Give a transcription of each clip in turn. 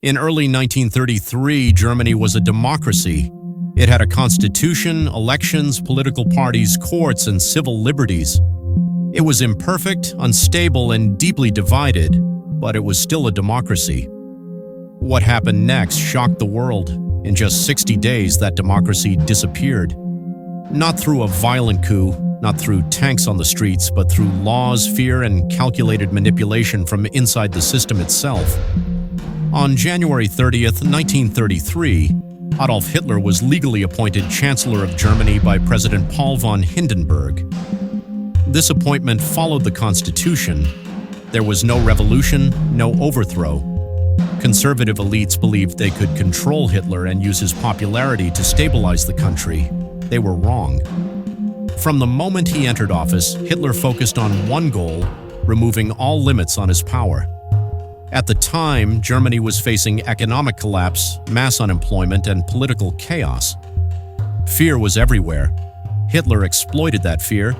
In early 1933, Germany was a democracy. It had a constitution, elections, political parties, courts, and civil liberties. It was imperfect, unstable, and deeply divided, but it was still a democracy. What happened next shocked the world. In just 60 days, that democracy disappeared. Not through a violent coup, not through tanks on the streets, but through laws, fear, and calculated manipulation from inside the system itself. On January 30th, 1933, Adolf Hitler was legally appointed Chancellor of Germany by President Paul von Hindenburg. This appointment followed the Constitution. There was no revolution, no overthrow. Conservative elites believed they could control Hitler and use his popularity to stabilize the country. They were wrong. From the moment he entered office, Hitler focused on one goal: removing all limits on his power. At the time, Germany was facing economic collapse, mass unemployment, and political chaos. Fear was everywhere. Hitler exploited that fear,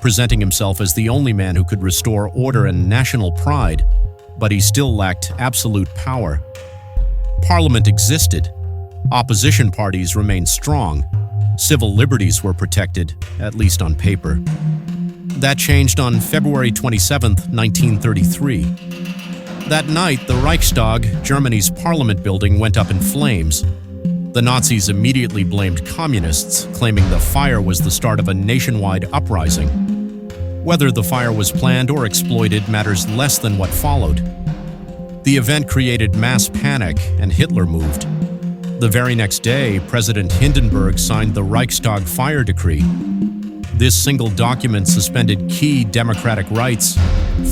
presenting himself as the only man who could restore order and national pride, but he still lacked absolute power. Parliament existed. Opposition parties remained strong. Civil liberties were protected, at least on paper. That changed on February 27, 1933. That night, the Reichstag, Germany's parliament building, went up in flames. The Nazis immediately blamed communists, claiming the fire was the start of a nationwide uprising. Whether the fire was planned or exploited matters less than what followed. The event created mass panic, and Hitler moved. The very next day, President Hindenburg signed the Reichstag fire decree. This single document suspended key democratic rights: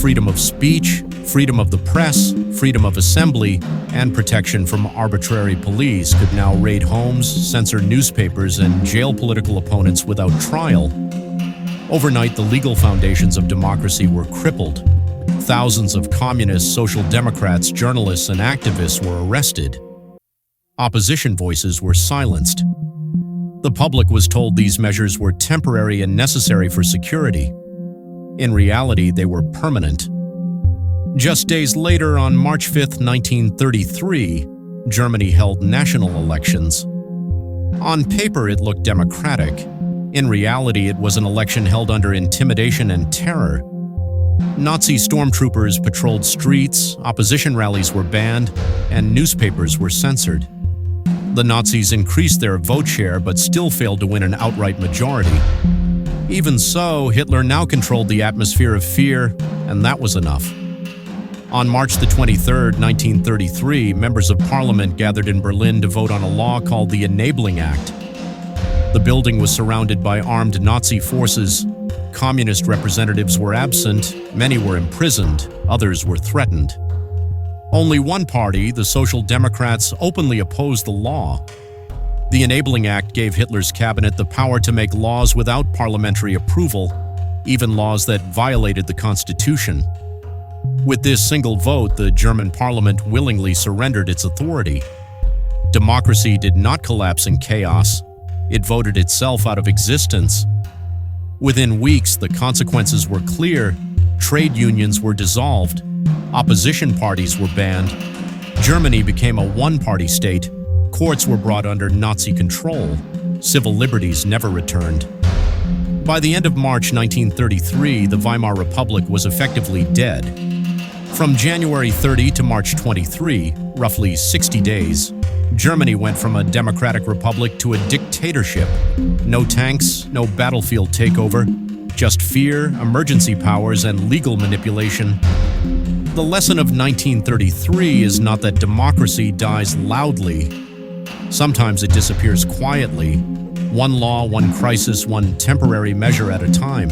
freedom of speech, freedom of the press, freedom of assembly, and protection from arbitrary police could now raid homes, censor newspapers, and jail political opponents without trial. Overnight, the legal foundations of democracy were crippled. Thousands of communists, social democrats, journalists, and activists were arrested. Opposition voices were silenced. The public was told these measures were temporary and necessary for security. In reality, they were permanent. Just days later, on March 5, 1933, Germany held national elections. On paper, it looked democratic. In reality, it was an election held under intimidation and terror. Nazi stormtroopers patrolled streets, opposition rallies were banned, and newspapers were censored. The Nazis increased their vote share but still failed to win an outright majority. Even so, Hitler now controlled the atmosphere of fear, and that was enough. On March 23, 1933, members of parliament gathered in Berlin to vote on a law called the Enabling Act. The building was surrounded by armed Nazi forces. Communist representatives were absent, many were imprisoned, others were threatened. Only one party, the Social Democrats, openly opposed the law. The Enabling Act gave Hitler's cabinet the power to make laws without parliamentary approval, even laws that violated the Constitution. With this single vote, the German parliament willingly surrendered its authority. Democracy did not collapse in chaos. It voted itself out of existence. Within weeks, the consequences were clear. Trade unions were dissolved. Opposition parties were banned. Germany became a one-party state. Courts were brought under Nazi control. Civil liberties never returned. By the end of March 1933, the Weimar Republic was effectively dead. From January 30 to March 23, roughly 60 days, Germany went from a democratic republic to a dictatorship. No tanks, no battlefield takeover, just fear, emergency powers, and legal manipulation. The lesson of 1933 is not that democracy dies loudly. Sometimes it disappears quietly. One law, one crisis, one temporary measure at a time.